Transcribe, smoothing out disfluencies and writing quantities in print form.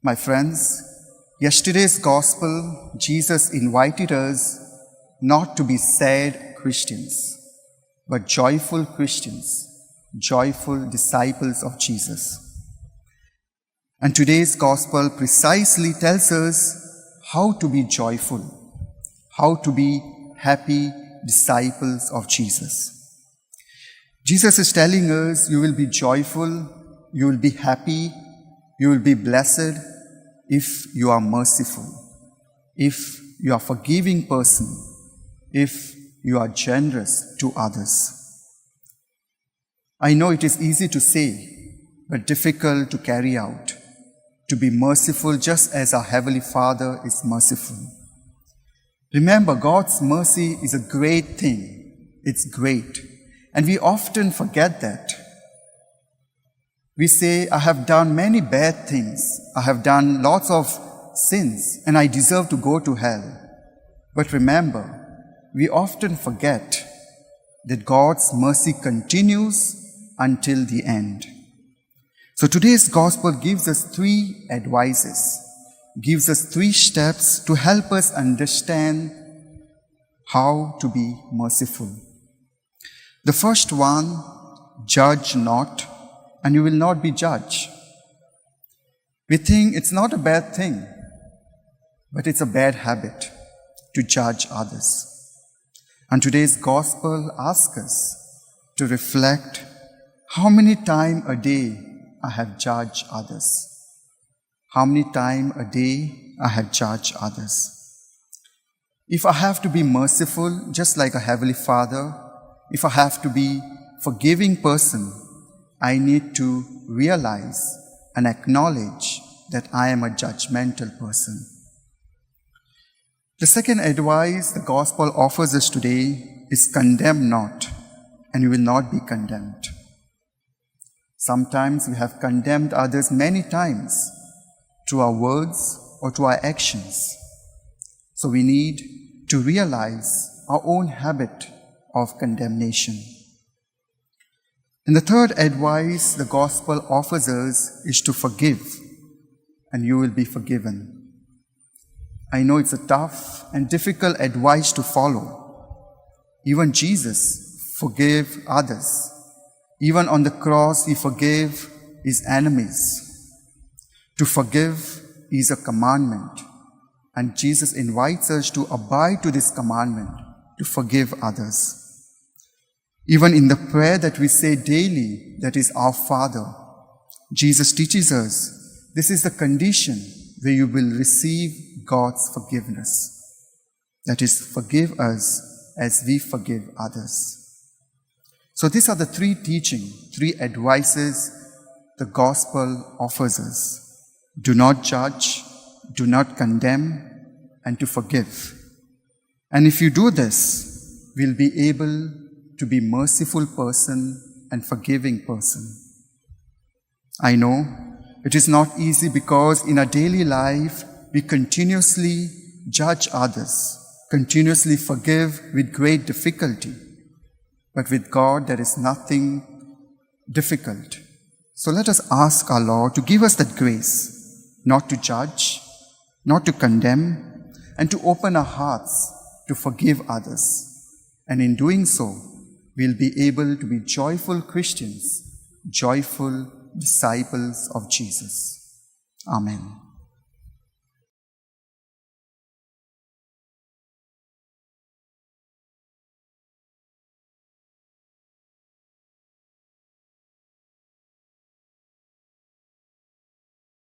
My friends, yesterday's gospel, Jesus invited us not to be sad Christians, but joyful Christians, joyful disciples of Jesus. And today's gospel precisely tells us how to be joyful, how to be happy disciples of Jesus. Jesus is telling us you will be joyful, you will be happy, you will be blessed if you are merciful, if you are a forgiving person, if you are generous to others. I know it is easy to say, but difficult to carry out, to be merciful just as our Heavenly Father is merciful. Remember, God's mercy is a great thing. It's great. And we often forget that. We say, I have done many bad things. I have done lots of sins, and I deserve to go to hell. But remember, we often forget that God's mercy continues until the end. So today's gospel gives us 3 advices, gives us 3 steps to help us understand how to be merciful. The first one, judge not, and you will not be judged. We think it's not a bad thing, but it's a bad habit to judge others. And today's gospel asks us to reflect how many times a day I have judged others. How many times a day I have judged others. If I have to be merciful, just like a Heavenly Father, if I have to be forgiving person, I need to realize and acknowledge that I am a judgmental person. The second advice the gospel offers us today is condemn not, and you will not be condemned. Sometimes we have condemned others many times through our words or through our actions. So we need to realize our own habit of condemnation. And the third advice the gospel offers us is to forgive, and you will be forgiven. I know it's a tough and difficult advice to follow. Even Jesus forgave others. Even on the cross, he forgave his enemies. To forgive is a commandment, and Jesus invites us to abide to this commandment, to forgive others. Even in the prayer that we say daily, that is our Father, Jesus teaches us this is the condition where you will receive God's forgiveness. That is, forgive us as we forgive others. So these are the 3 teachings, 3 advices the gospel offers us. Do not judge, do not condemn, and to forgive. And if you do this, we'll be able to be merciful person and forgiving person. I know it is not easy because in our daily life, we continuously judge others, continuously forgive with great difficulty. But with God, there is nothing difficult. So let us ask our Lord to give us that grace, not to judge, not to condemn, and to open our hearts to forgive others. And in doing so, we'll be able to be joyful Christians, joyful disciples of Jesus. Amen.